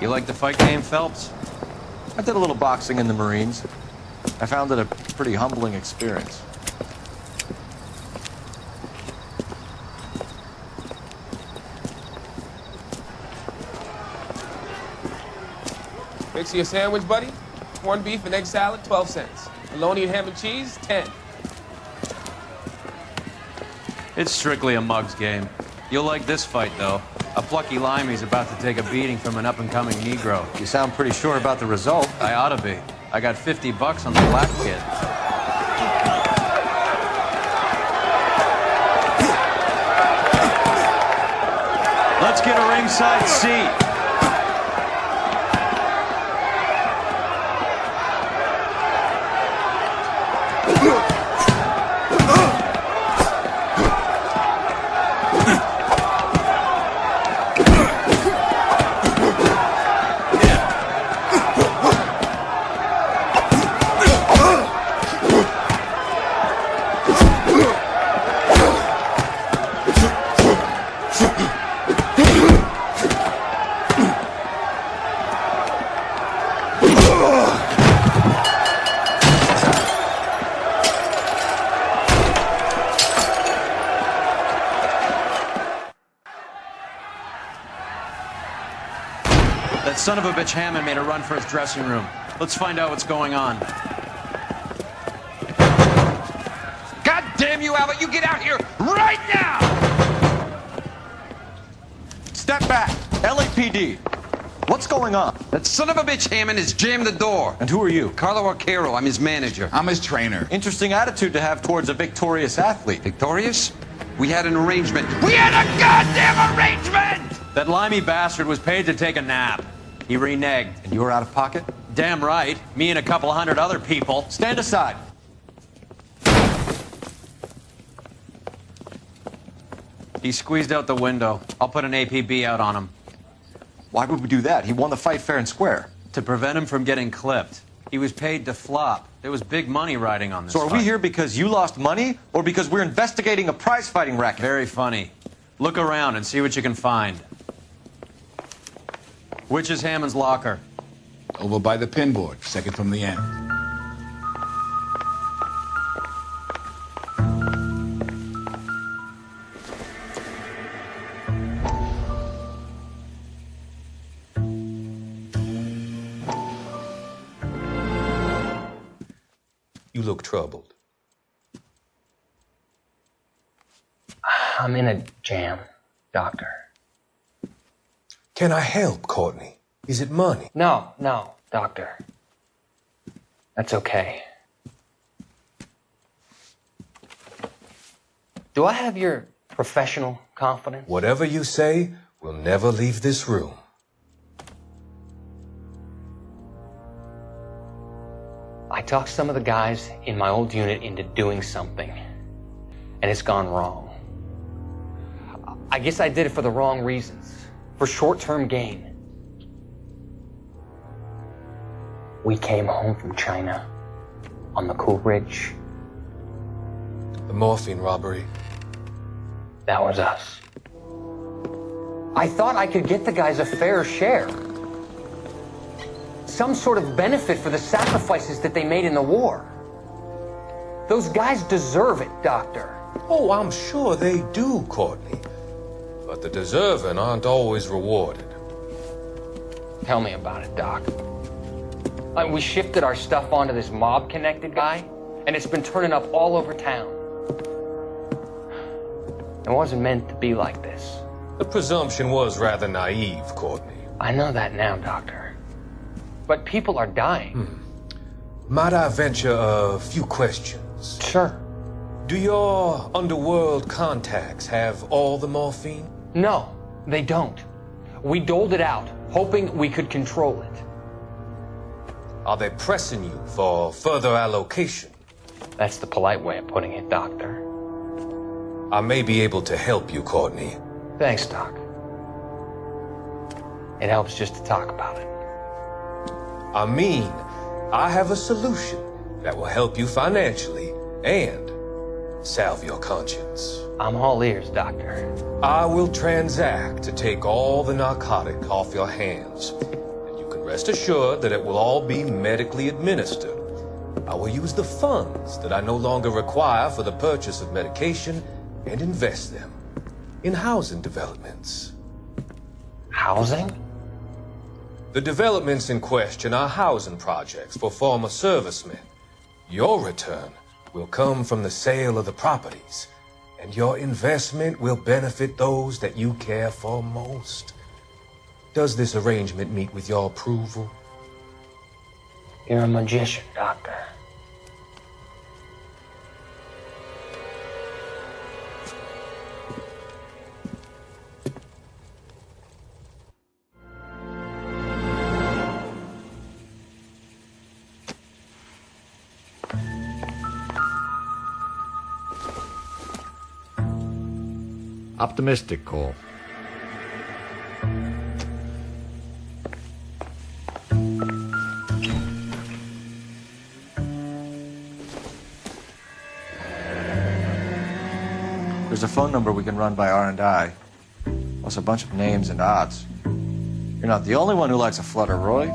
You like the fight game, Phelps? I did a little boxing in the Marines. I found it a pretty humbling experience. Mix you a sandwich, buddy? Corned beef and egg salad, 12 cents. Bologna and ham and cheese, 10. It's strictly a mug's game. You'll like this fight, though. A plucky limey's about to take a beating from an up-and-coming Negro. You sound pretty sure about the result. I ought to be. I got $50 on the black kid. Let's get a ringside seat. That son of a bitch Hammond made a run for his dressing room. Let's find out what's going on. God damn you, Albert! You get out here right now! Step back. LAPD. What's going on? That son of a bitch Hammond has jammed the door. And who are you? Carlo Arcaro, I'm his manager. I'm his trainer. Interesting attitude to have towards a victorious athlete. Victorious? We had an arrangement. We had a goddamn arrangement! That limey bastard was paid to take a nap. He reneged. And you were out of pocket? Damn right. Me and a couple hundred other people. Stand aside. He squeezed out the window. I'll put an APB out on him. Why would we do that? He won the fight fair and square. To prevent him from getting clipped. He was paid to flop. There was big money riding on this So are we fight. here because you lost money or because we're investigating a prize-fighting racket? Very funny. Look around and see what you can find. Which is Hammond's locker? Over by the pinboard, second from the end. You look troubled. I'm in a jam, Doctor. Can I help, Courtney? Is it money? No, Doctor. That's okay. Do I have your professional confidence? Whatever you say, we'll never leave this room. I talked some of the guys in my old unit into doing something, and it's gone wrong. I guess I did it for the wrong reasons, for short-term gain. We came home from China on the Cool Ridge. The morphine robbery. That was us. I thought I could get the guys a fair share. Some sort of benefit for the sacrifices that they made in the war. Those guys deserve it, Doctor. Oh, I'm sure they do, Courtney. But the deserving aren't always rewarded. Tell me about it, Doc. We shifted our stuff onto this mob-connected guy, and it's been turning up all over town. It wasn't meant to be like this. The presumption was rather naive, Courtney. I know that now, Doctor. But people are dying. Might I venture a few questions? Sure. Do your underworld contacts have all the morphine? No, they don't. We doled it out, hoping we could control it. Are they pressing you for further allocation? That's the polite way of putting it, Doctor. I may be able to help you, Courtney. Thanks, Doc. It helps just to talk about it. I mean, I have a solution that will help you financially and salve your conscience. I'm all ears, Doctor. I will transact to take all the narcotic off your hands Rest assured that it will all be medically administered. I will use the funds that I no longer require for the purchase of medication and invest them in housing developments. Housing? The developments in question are housing projects for former servicemen. Your return will come from the sale of the properties, and your investment will benefit those that you care for most. Does this arrangement meet with your approval? You're a magician, Doctor. Optimistic, Cole. There's a phone number we can run by R&I, plus a bunch of names and odds. You're not the only one who likes a flutter, Roy.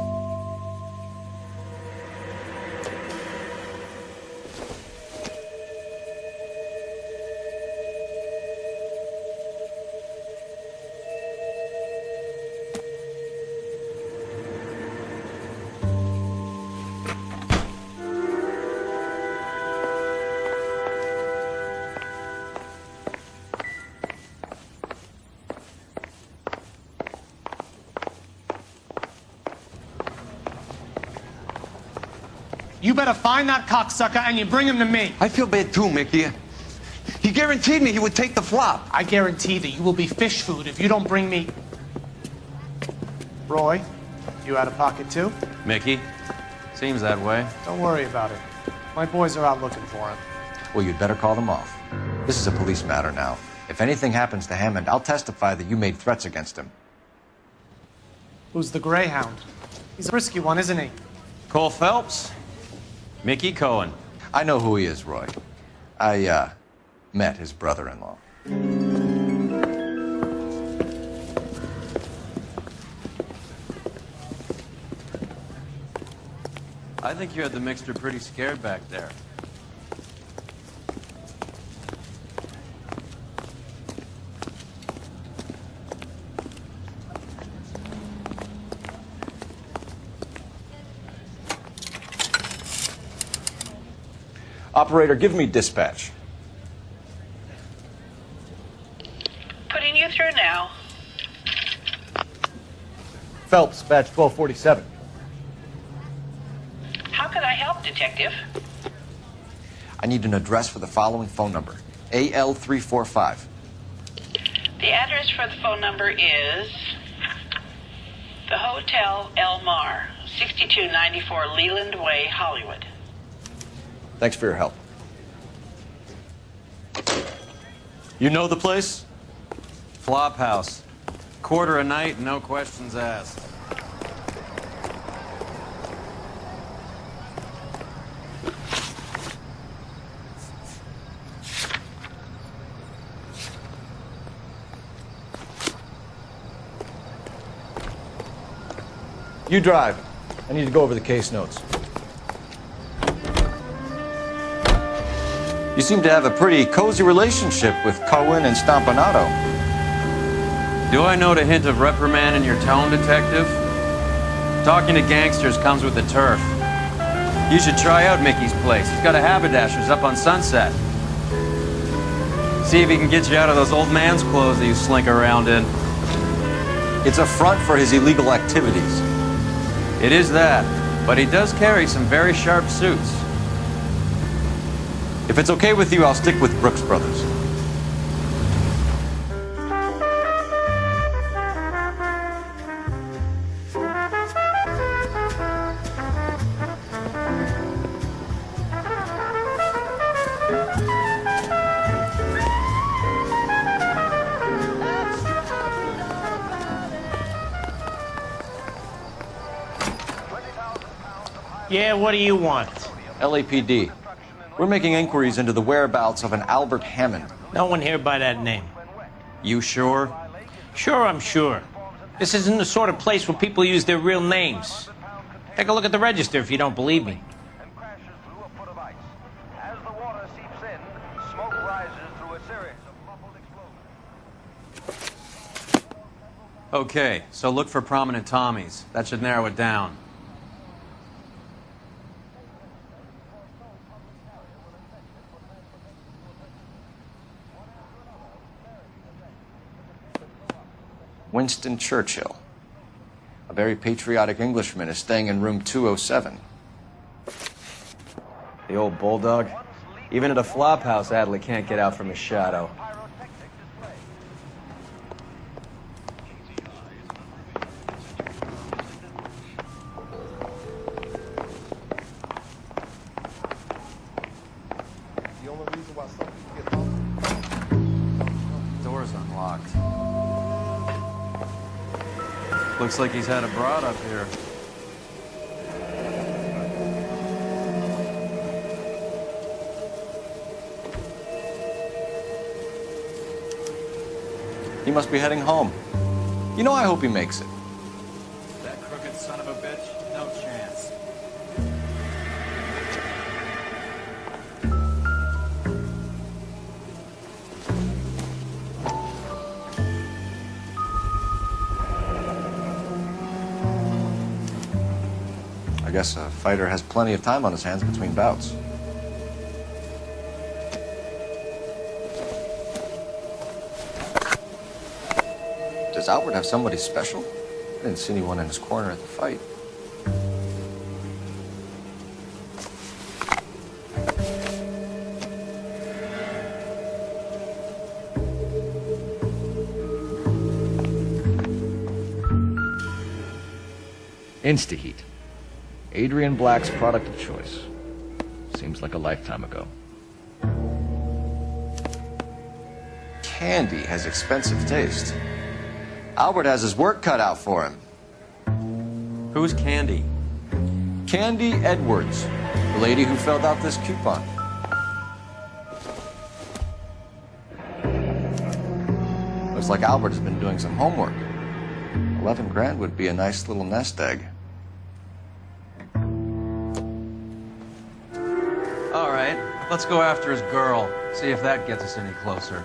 You better find that cocksucker and you bring him to me. I feel bad too, Mickey. He guaranteed me he would take the flop. I guarantee that you will be fish food if you don't bring me... Roy, you out of pocket too? Mickey? Seems that way. Don't worry about it. My boys are out looking for him. Well, you'd better call them off. This is a police matter now. If anything happens to Hammond, I'll testify that you made threats against him. Who's the Greyhound? He's a risky one, isn't he? Cole Phelps? Mickey Cohen. I know who he is, Roy. I, met his brother-in-law. I think you had the mixture pretty scared back there. Operator, give me dispatch. Putting you through now. Phelps, badge 1247. How can I help, Detective? I need an address for the following phone number. AL345. The address for the phone number is the Hotel L Noire, 6294 Leland Way, Hollywood. Thanks for your help. You know the place? Flop house. Quarter a night, no questions asked. You drive. I need to go over the case notes. You seem to have a pretty cozy relationship with Cohen and Stompanato. Do I note a hint of reprimand in your tone, Detective? Talking to gangsters comes with the turf. You should try out Mickey's place. He's got a haberdasher's up on Sunset. See if he can get you out of those old man's clothes that you slink around in. It's a front for his illegal activities. It is that, but he does carry some very sharp suits. If it's okay with you, I'll stick with Brooks Brothers. Yeah, what do you want? LAPD. We're making inquiries into the whereabouts of an Albert Hammond. No one here by that name. You sure? Sure, I'm sure. This isn't the sort of place where people use their real names. Take a look at the register if you don't believe me. And crashes through a foot of ice. As the water seeps in, smoke rises through a series of muffled explosions. Okay, so look for prominent Tommies. That should narrow it down. Winston Churchill. A very patriotic Englishman is staying in room 207. The old bulldog. Even at a flop house, Adley can't get out from his shadow. The only reason why some people get Door's unlocked. Looks like he's had a broad up here. He must be heading home. You know, I hope he makes it. That crooked son of a bitch? No chance. I guess a fighter has plenty of time on his hands between bouts. Does Albert have somebody special? I didn't see anyone in his corner at the fight. Instaheat. Adrian Black's product of choice. Seems like a lifetime ago. Candy has expensive taste. Albert has his work cut out for him. Who's Candy? Candy Edwards, the lady who filled out this coupon. Looks like Albert has been doing some homework. 11 grand would be a nice little nest egg. All right, let's go after his girl. See if that gets us any closer.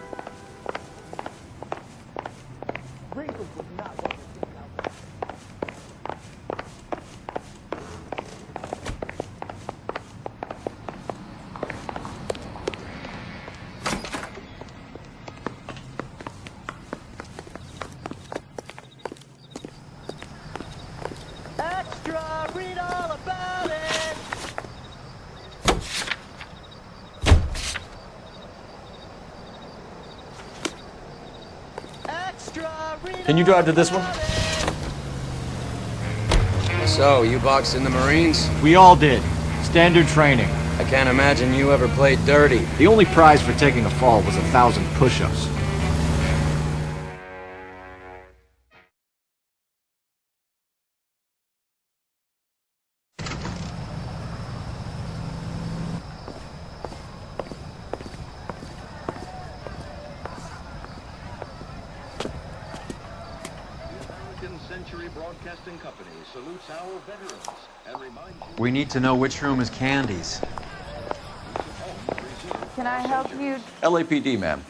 Extra, read all about it! Extra, read Can you drive to this one? So, you boxed in the Marines? We all did. Standard training. I can't imagine you ever played dirty. The only prize for taking a fall was 1,000 push-ups. We need to know which room is Candy's. Can I help you? LAPD, ma'am.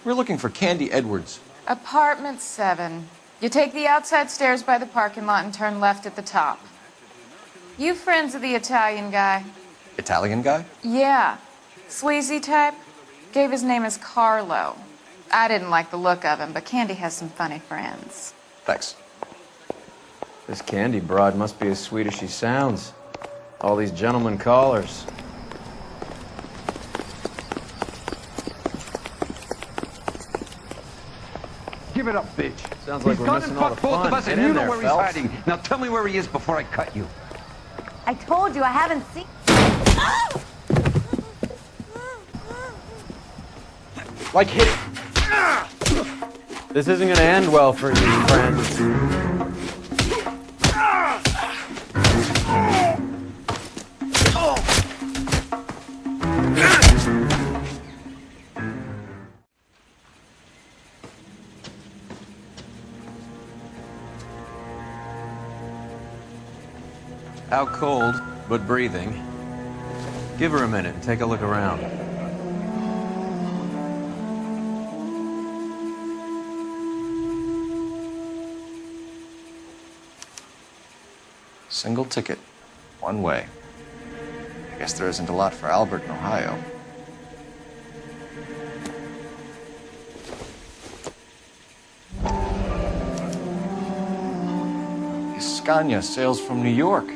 We're looking for Candy Edwards. Apartment 7. You take the outside stairs by the parking lot and turn left at the top. You friends of the Italian guy? Italian guy? Yeah. Sleazy type? Gave his name as Carlo. I didn't like the look of him, but Candy has some funny friends. Thanks. This Candy broad must be as sweet as she sounds. All these gentlemen callers. Give it up, bitch. Sounds like He's we're gone missing and all the fucked both fun. of us, Get and in you know there, where he's Phelps. hiding. Now tell me where he is before I cut you. I told you I haven't seen... Like hit it. This isn't gonna end well for you, friends. Out cold, but breathing. Give her a minute and take a look around. Single ticket, one way. I guess there isn't a lot for Albert in Ohio. Scania sails from New York.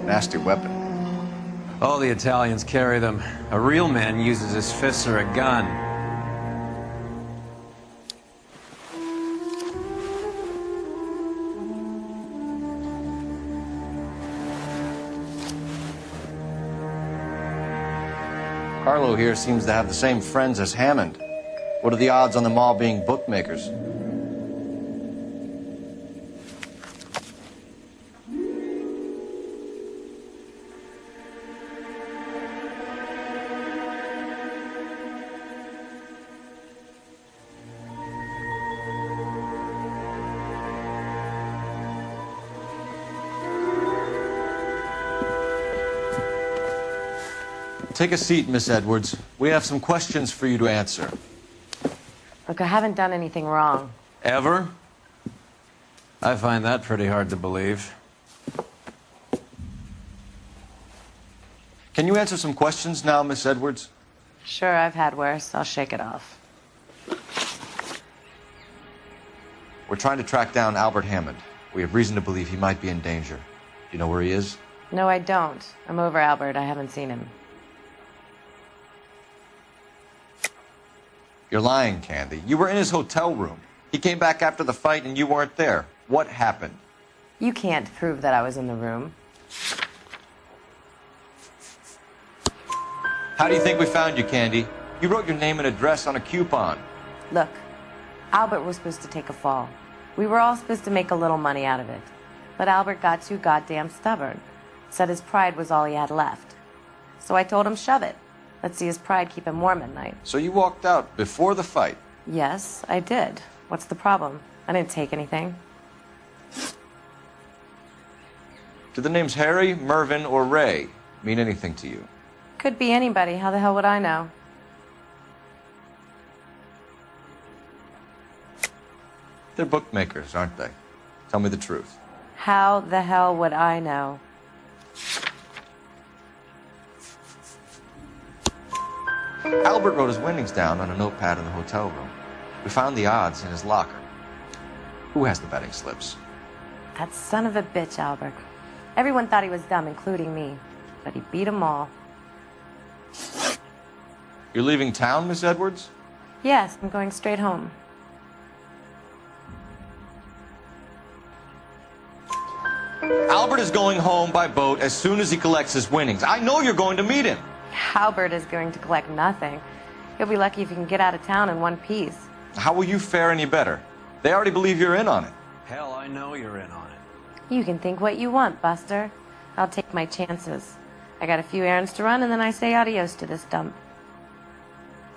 Nasty weapon. All the Italians carry them. A real man uses his fists or a gun. Carlo here seems to have the same friends as Hammond. What are the odds on them all being bookmakers? Take a seat, Miss Edwards. We have some questions for you to answer. Look, I haven't done anything wrong. Ever? I find that pretty hard to believe. Can you answer some questions now, Miss Edwards? Sure, I've had worse. I'll shake it off. We're trying to track down Albert Hammond. We have reason to believe he might be in danger. Do you know where he is? No, I don't. I'm over Albert. I haven't seen him. You're lying, Candy. You were in his hotel room. He came back after the fight and you weren't there. What happened? You can't prove that I was in the room. How do you think we found you, Candy? You wrote your name and address on a coupon. Look, Albert was supposed to take a fall. We were all supposed to make a little money out of it. But Albert got too goddamn stubborn. Said his pride was all he had left. So I told him, shove it. Let's see his pride keep him warm at night. So you walked out before the fight? Yes, I did. What's the problem? I didn't take anything. Do the names Harry, Mervyn, or Ray mean anything to you? Could be anybody. How the hell would I know? They're bookmakers, aren't they? Tell me the truth. How the hell would I know? Albert wrote his winnings down on a notepad in the hotel room. We found the odds in his locker. Who has the betting slips? That son of a bitch, Albert. Everyone thought he was dumb, including me. But he beat them all. You're leaving town, Miss Edwards? Yes, I'm going straight home. Albert is going home by boat as soon as he collects his winnings. I know you're going to meet him. Albert is going to collect nothing. He'll be lucky if he can get out of town in one piece. How will you fare any better? They already believe you're in on it. Hell, I know you're in on it. You can think what you want, Buster. I'll take my chances. I got a few errands to run, and then I say adios to this dump.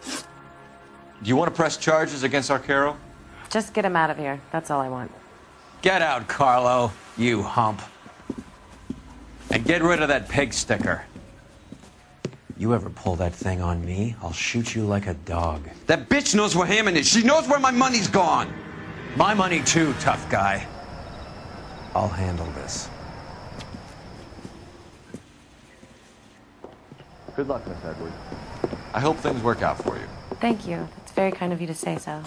Do you want to press charges against Arcaro? Just get him out of here. That's all I want. Get out, Carlo, you hump. And get rid of that pig sticker. You ever pull that thing on me, I'll shoot you like a dog. That bitch knows where Hammond is. She knows where my money's gone. My money too, tough guy. I'll handle this. Good luck, Miss Edwards. I hope things work out for you. Thank you. It's very kind of you to say so.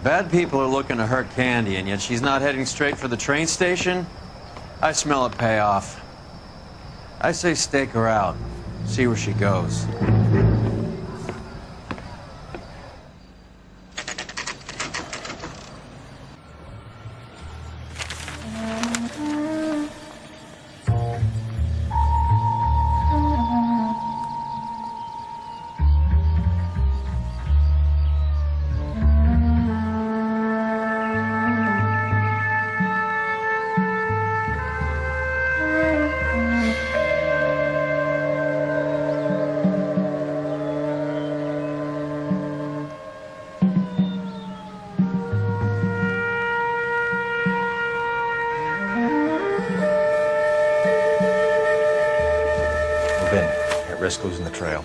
Bad people are looking to hurt Candy, and yet she's not heading straight for the train station? I smell a payoff. I say stake her out. See where she goes. At risk losing the trail.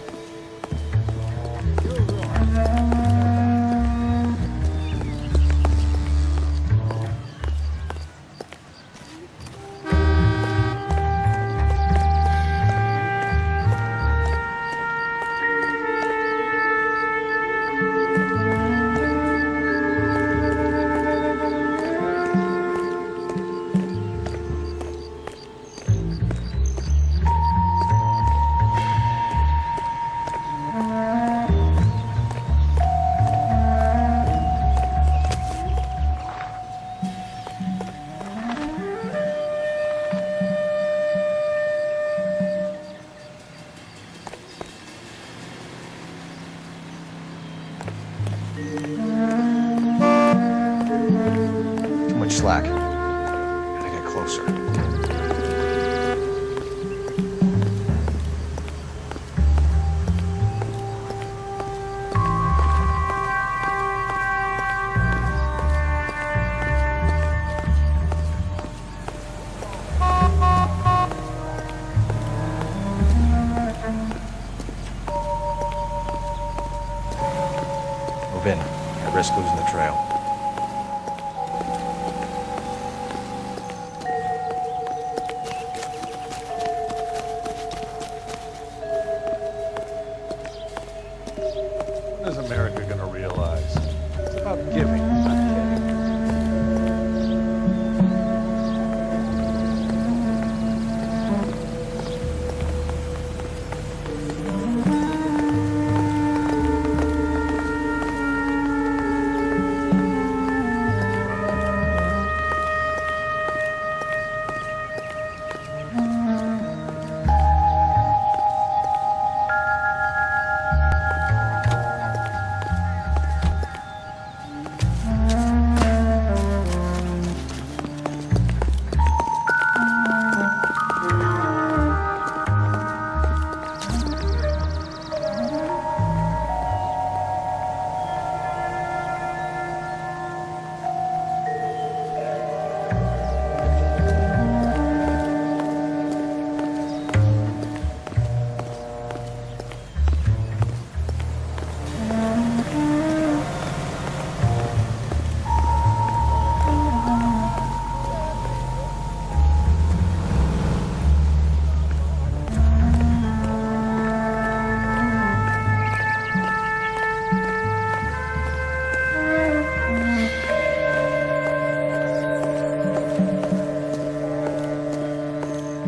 Too much slack. Gotta get closer. Move in. At risk losing the trail. When is America going to realize it's about giving, not getting?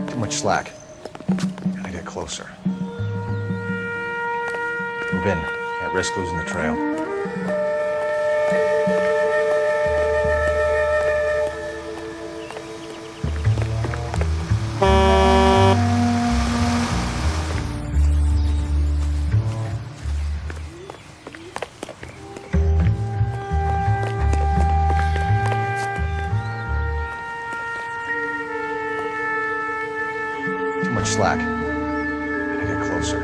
Too much slack. Gotta get closer. Move in. At risk losing the trail. Too much slack. Gotta get closer.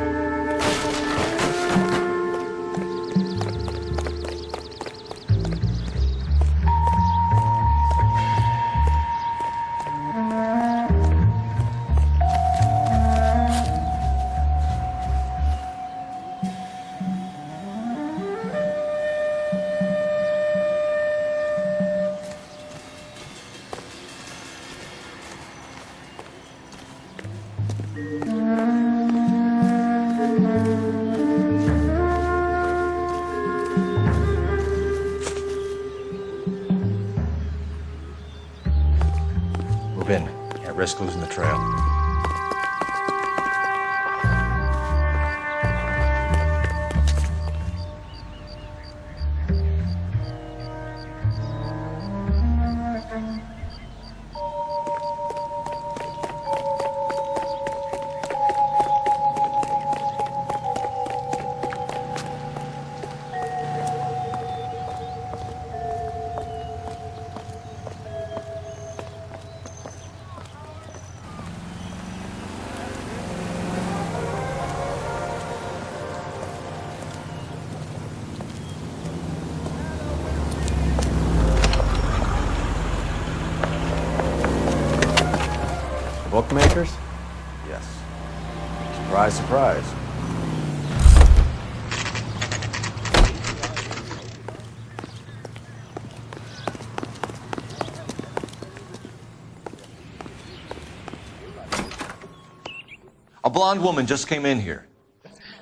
Move in. At risk losing the trail. bookmakers? Yes. Surprise, surprise. A blonde woman just came in here.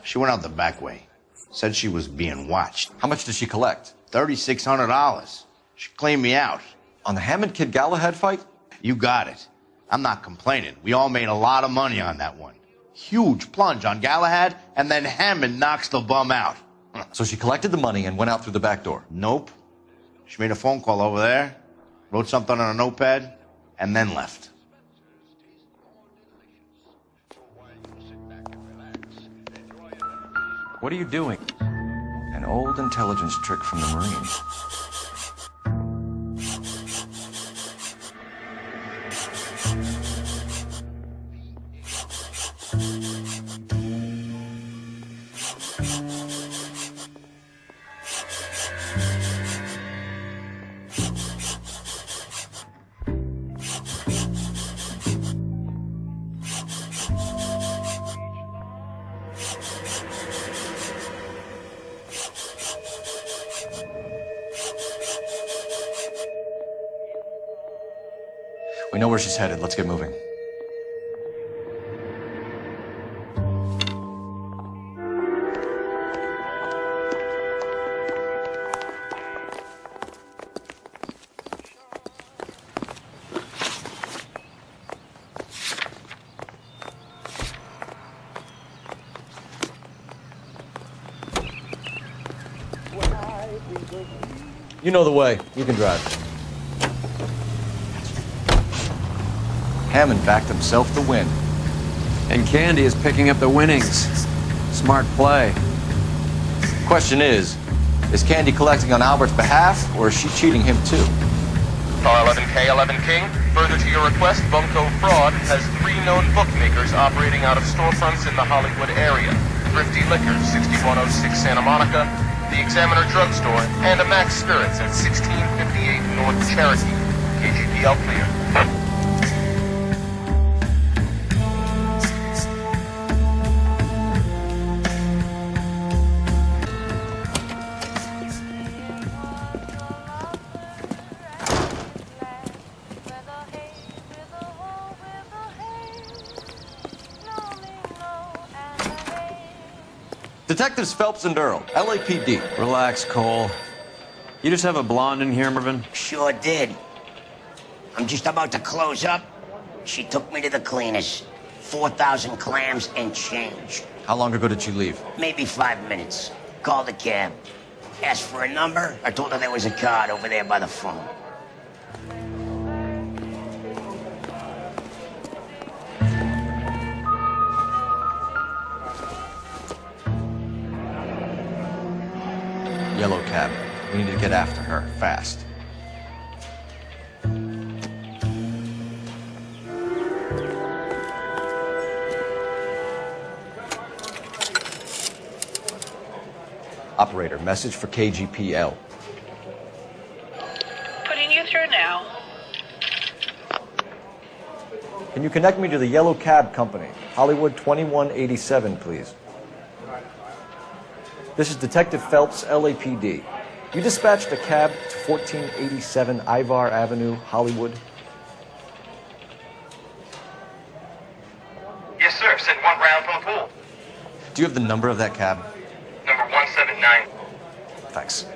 She went out the back way. Said she was being watched. How much did she collect? $3,600. She cleaned me out. On the Hammond Kid Galahad fight? You got it. I'm not complaining. We all made a lot of money on that one. Huge plunge on Galahad, and then Hammond knocks the bum out. So she collected the money and went out through the back door? Nope. She made a phone call over there, wrote something on a notepad, and then left. What are you doing? An old intelligence trick from the Marines. We know where she's headed. Let's get moving. You know the way. You can drive. Hammond backed himself to win. And Candy is picking up the winnings. Smart play. Question is Candy collecting on Albert's behalf, or is she cheating him too? Car 11K, 11 King. Further to your request, Bumco Fraud has 3 known bookmakers operating out of storefronts in the Hollywood area. Thrifty Liquor, 6106 Santa Monica, the Examiner Drugstore, and a Max Spirits at 1658 North Cherokee. KGPL clear. Detectives Phelps and Earl, LAPD. Relax, Cole. You just have a blonde in here, Mervyn? Sure did. I'm just about to close up. She took me to the cleaners. 4,000 clams and change. How long ago did she leave? Maybe 5 minutes. Called a cab. Asked for a number. I told her there was a card over there by the phone. Yellow cab. We need to get after her, fast. Operator, message for KGPL. Putting you through now. Can you connect me to the Yellow Cab Company, Hollywood 2187, please? This is Detective Phelps, LAPD. You dispatched a cab to 1487 Ivar Avenue, Hollywood. Yes, sir. Send 1 round from the pool. Do you have the number of that cab? Number 179. Thanks.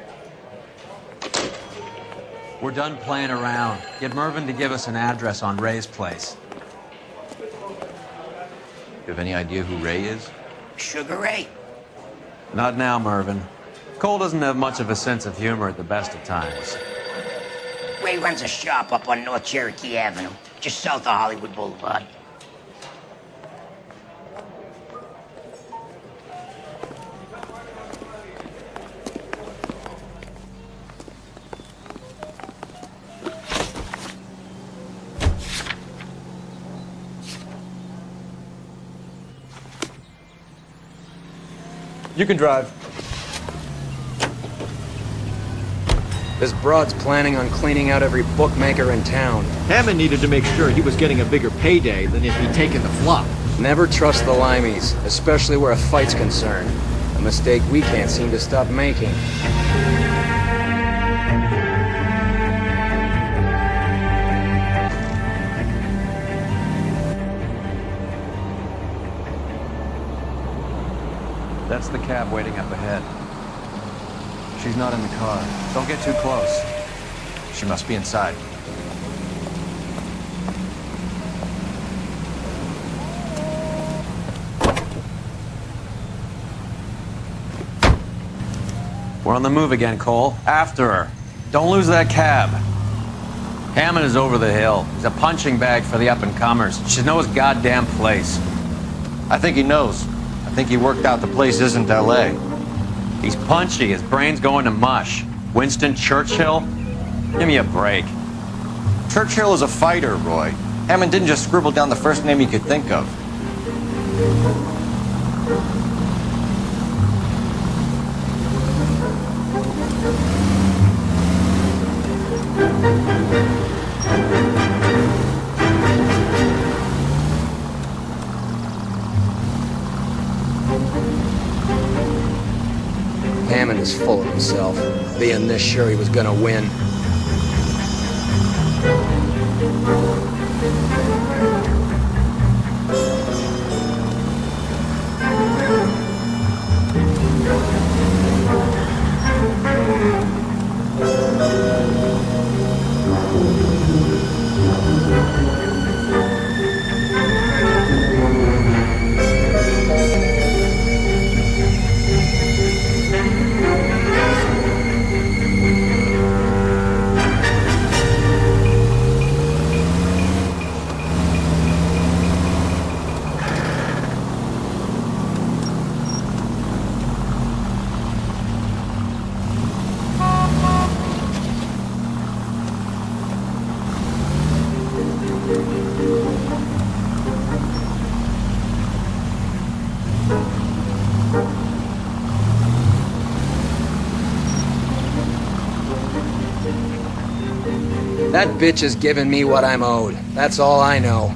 We're done playing around. Get Mervyn to give us an address on Ray's place. You have any idea who Ray is? Sugar Ray. Not now, Mervyn. Cole doesn't have much of a sense of humor at the best of times. Ray runs a shop up on North Cherokee Avenue, just south of Hollywood Boulevard. You can drive. This broad's planning on cleaning out every bookmaker in town. Hammond needed to make sure he was getting a bigger payday than if he'd taken the flop. Never trust the limeys, especially where a fight's concerned. A mistake we can't seem to stop making. That's the cab waiting up ahead. She's not in the car. Don't get too close. She must be inside. We're on the move again, Cole. After her. Don't lose that cab. Hammond is over the hill. He's a punching bag for the up-and-comers. She knows his goddamn place. I think he knows. I think he worked out the place isn't L.A. He's punchy. His brain's going to mush. Winston Churchill? Give me a break. Churchill is a fighter, Roy. Hammond didn't just scribble down the first name he could think of. Hammond is full of himself, being this sure he was gonna win. That bitch is giving me what I'm owed. That's all I know.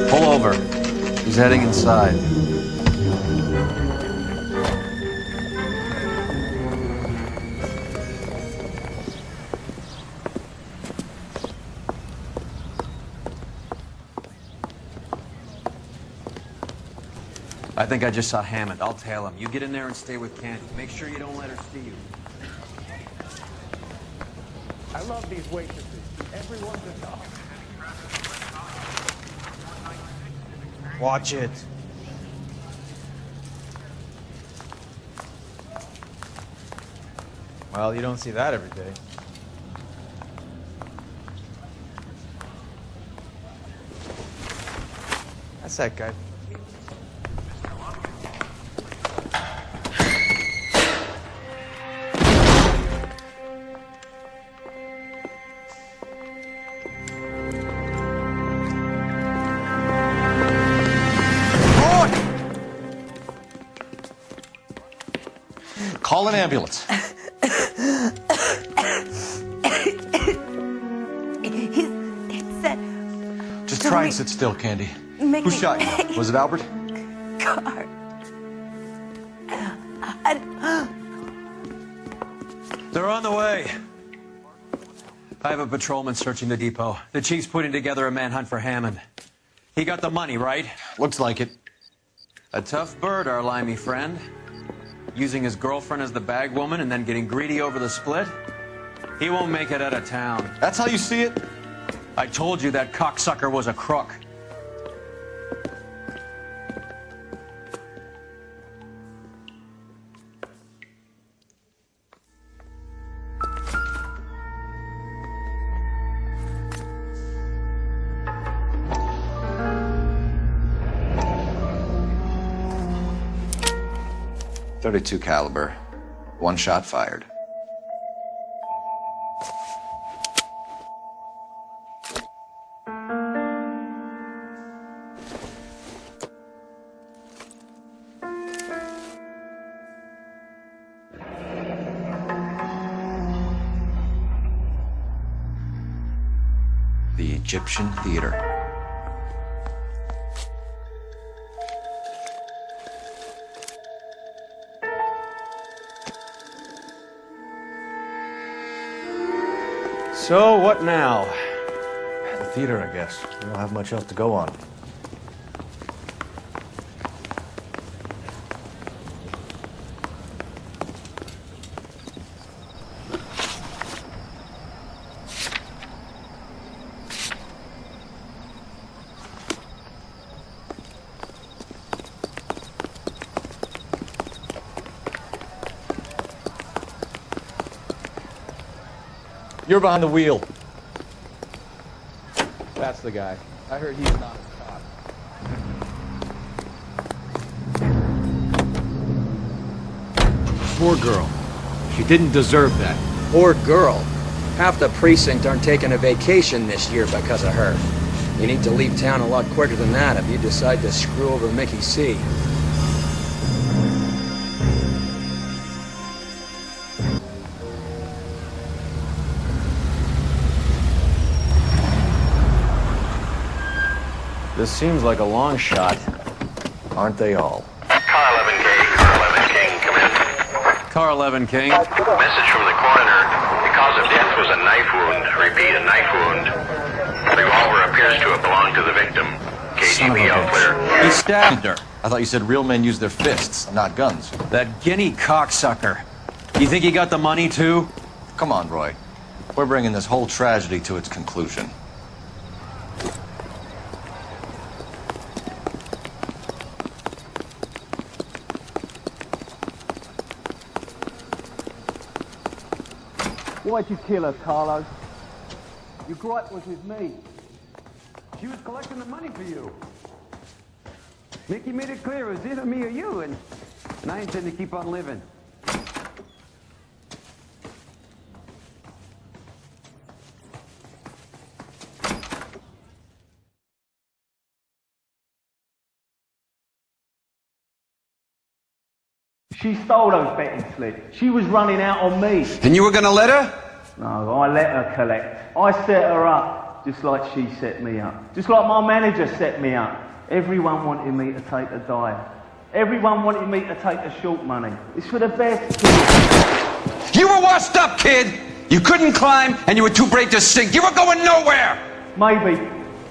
Pull over. He's heading inside. I think I just saw Hammond. I'll tail him. You get in there and stay with Candy. Make sure you don't let her see you. I love these waitresses. Watch it. Well, you don't see that every day. That's that guy. Call an ambulance. Just try and sit still, Candy. Who shot you? Was it Albert? Car. They're on the way. I have a patrolman searching the depot. The chief's putting together a manhunt for Hammond. He got the money, right? Looks like it. A tough bird, our limey friend. Using his girlfriend as the bag woman and then getting greedy over the split. He won't make it out of town. That's how you see it? I told you that cocksucker was a crook. .32 caliber. One shot fired. The Egyptian Theater. So, what now? The theater, I guess. We don't have much else to go on. You're behind the wheel. That's the guy. I heard he's not a cop. Poor girl. She didn't deserve that. Poor girl. Half the precinct aren't taking a vacation this year because of her. You need to leave town a lot quicker than that if you decide to screw over Mickey C. This seems like a long shot. Aren't they all? Car 11K, Car 11 King, come in. Car 11 King. Message from the coroner. The cause of death was a knife wound. Repeat, a knife wound. The revolver appears to have belonged to the victim. KGB all clear. He stabbed her. I thought you said real men use their fists, not guns. That guinea cocksucker. You think he got the money too? Come on, Roy. We're bringing this whole tragedy to its conclusion. Why'd you kill her, Carlo? Your gripe was with me. She was collecting the money for you. Mickey made it clear it was either me or you, and I intend to keep on living. She stole those betting slips. She was running out on me. And you were gonna let her? No, I let her collect. I set her up, just like she set me up. Just like my manager set me up. Everyone wanted me to take a dive. Everyone wanted me to take the short money. It's for the best, kid. You were washed up, kid! You couldn't climb, and you were too brave to sink. You were going nowhere! Maybe,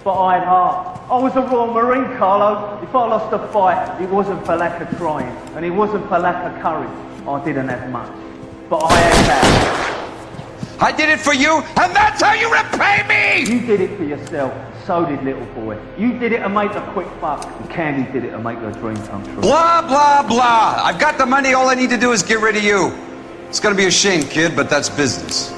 but I had heart. I was a Royal Marine, Carlo. If I lost a fight, it wasn't for lack of trying, and it wasn't for lack of courage. I didn't have much, but I had that. I did it for you, and that's how you repay me! You did it for yourself. So did little boy. You did it to make a quick buck. And Candy did it to make her dream come true. Blah, blah, blah. I've got the money. All I need to do is get rid of you. It's gonna be a shame, kid, but that's business.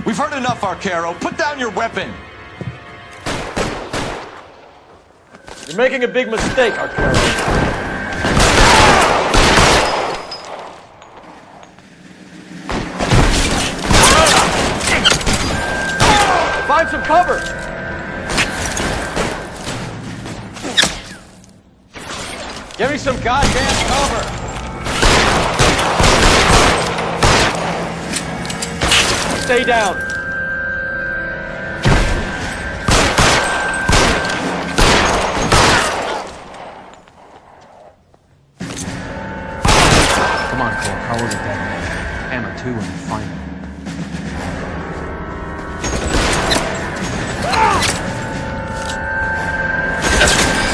We've heard enough, Arcaro. Put down your weapon. You're making a big mistake, Arcaro. Find some cover. Give me some goddamn cover. Stay down. Come on, Cole. How was it that night? Hammer 2 when you find him.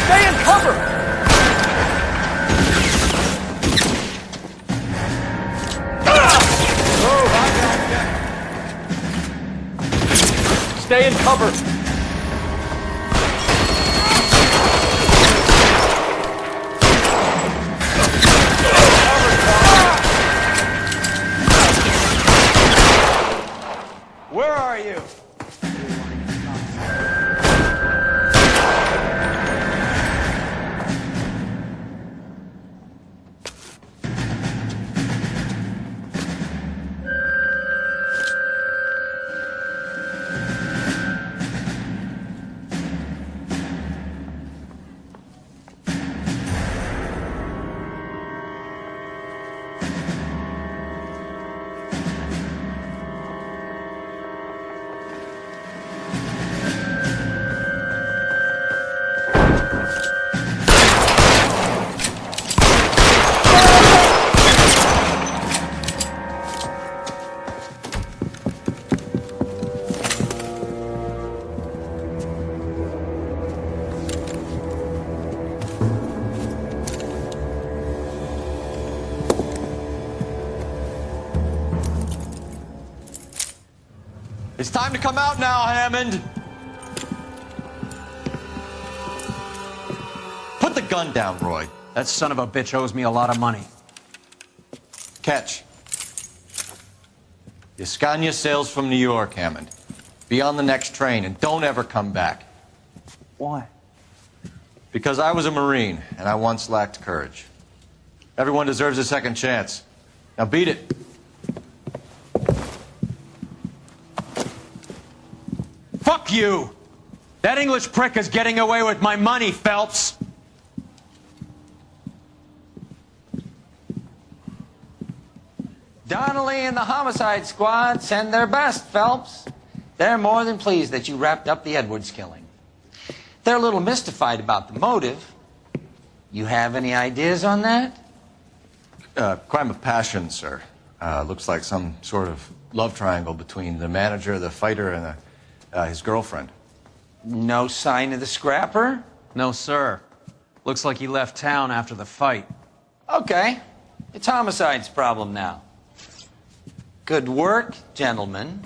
Stay in cover. Stay in cover. Where are you? It's time to come out now, Hammond. Put the gun down, Roy. That son of a bitch owes me a lot of money. Catch. Yascania sails from New York, Hammond. Be on the next train and don't ever come back. Why? Because I was a Marine and I once lacked courage. Everyone deserves a second chance. Now beat it. Fuck you! That English prick is getting away with my money, Phelps! Donnelly and the homicide squad send their best, Phelps. They're more than pleased that you wrapped up the Edwards killing. They're a little mystified about the motive. You have any ideas on that? Crime of passion, sir. Looks like some sort of love triangle between the manager, the fighter, and his girlfriend. No sign of the scrapper? No, sir. Looks like he left town after the fight. Okay. It's homicide's problem now. Good work, gentlemen.